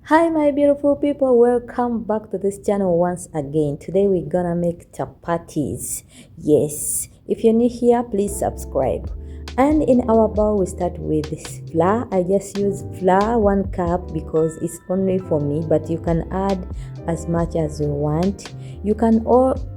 Hi my beautiful people, welcome back to this channel once again. Today we're gonna make chapatis. Yes, if you're new here, please subscribe. And in our bowl we start with this flour. I just use flour 1 cup because it's only for me, but you can add as much as you want. You can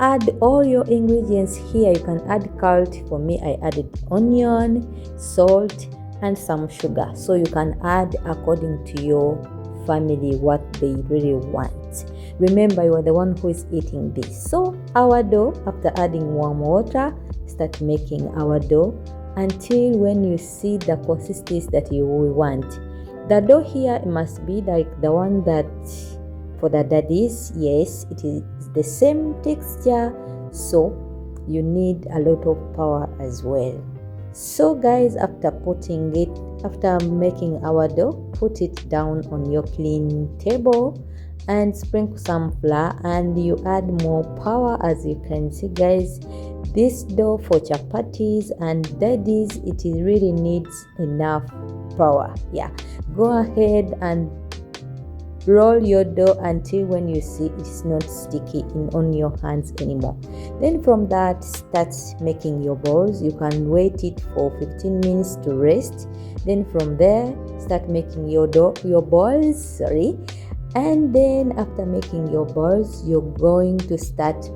add all your ingredients here. You can add carrot. For me, I added onion, salt, and some sugar. So you can add according to your family what they really want. Remember, you are the one who is eating this. So our dough, after adding warm water, start making our dough until when you see the consistency that you will want. The dough here must be like the one that for the daddies. Yes, it is the same texture, so you need a lot of power as well. So guys, after making our dough, put it down on your clean table and sprinkle some flour, and you add more power. As you can see guys, this dough for chapatis and daddies, it really needs enough power. Yeah, go ahead and roll your dough until when you see it's not sticky on your hands anymore. Then from that, start making your balls. You can wait it for 15 minutes to rest. Then from there, start making your balls, and then after making your balls, you're going to start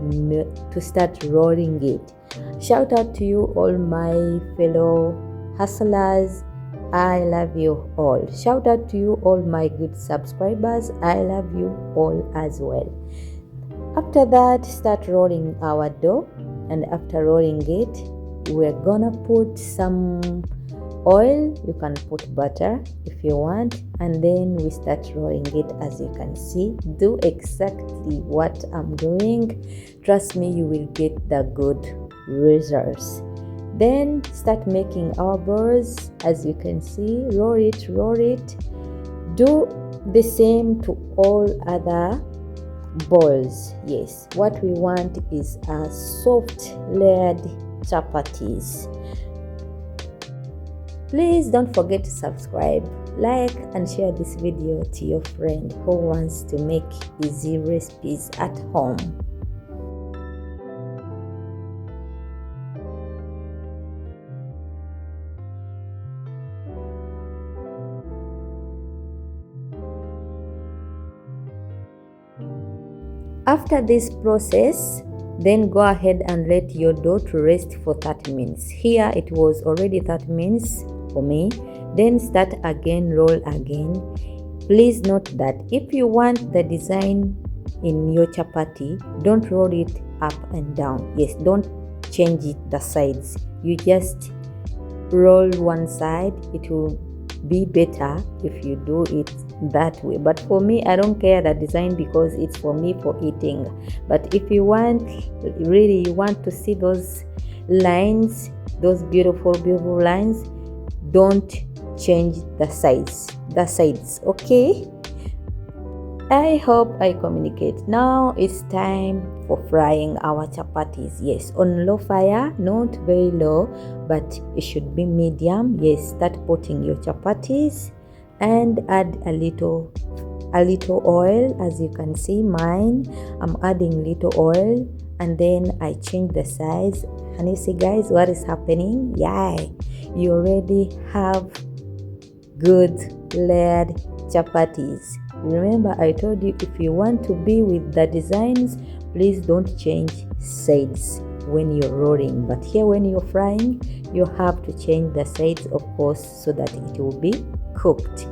rolling it. Shout out to you all my fellow hustlers. I love you all. Shout out to you all my good subscribers. I love you all as well. After that, start rolling our dough, and after rolling it, we're gonna put some oil. You can put butter if you want, and then we start rolling it. As you can see, do exactly what I'm doing. Trust me, you will get the good results. Then start making our balls. As you can see, roll it. Do the same to all other balls. Yes, what we want is a soft layered chapatis. Please don't forget to subscribe, like, and share this video to your friend who wants to make easy recipes at home. After this process, then go ahead and let your dough to rest for 30 minutes. Here it was already 30 minutes for me. Then start again, roll again. Please note that if you want the design in your chapati, don't roll it up and down. Yes, don't change it the sides. You just roll one side. It will be better if you do it that way, but for me, I don't care the design because it's for me for eating. But if you want to see those lines, those beautiful lines, don't change the sides. Okay, I hope I communicate. Now it's time for frying our chapatis. Yes, on low fire, not very low, but it should be medium. Yes, start putting your chapatis and add a little oil. As you can see, mine, I'm adding little oil, and then I change the size. And you see guys what is happening? Yeah, you already have good layered chapatis. Remember, I told you, if you want to be with the designs, please don't change sides when you're rolling. But here when you're frying, you have to change the sides, of course, so that it will be cooked.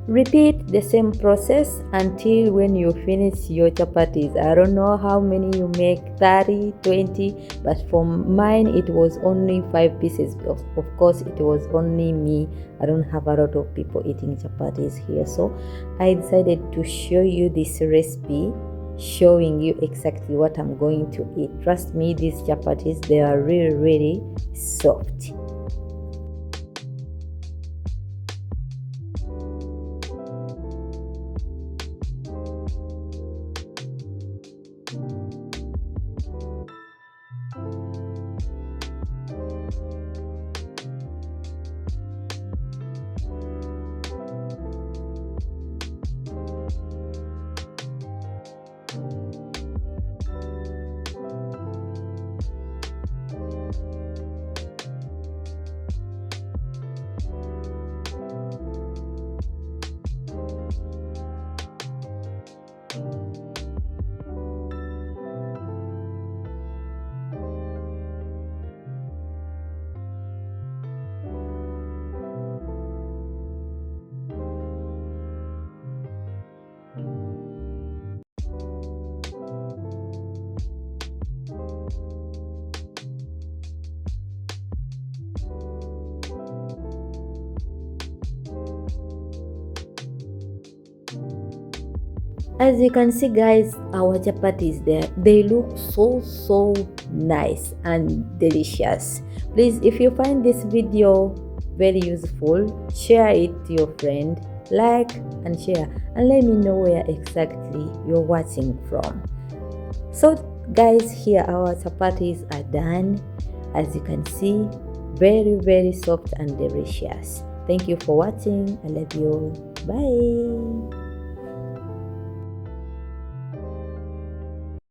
Repeat the same process until when you finish your chapatis. I don't know how many you make, 30, 20, but for mine it was only 5 pieces. Of course, it was only me. I don't have a lot of people eating chapatis here, so I decided to show you this recipe, showing you exactly what I'm going to eat. Trust me, these chapatis, they are really soft. As you can see guys, our chapatis there, they look so nice and delicious. Please, if you find this video very useful, share it to your friend, like and share, and let me know where exactly you're watching from. So guys, here our chapatis are done. As you can see, very soft and delicious. Thank you for watching. I love you. Bye.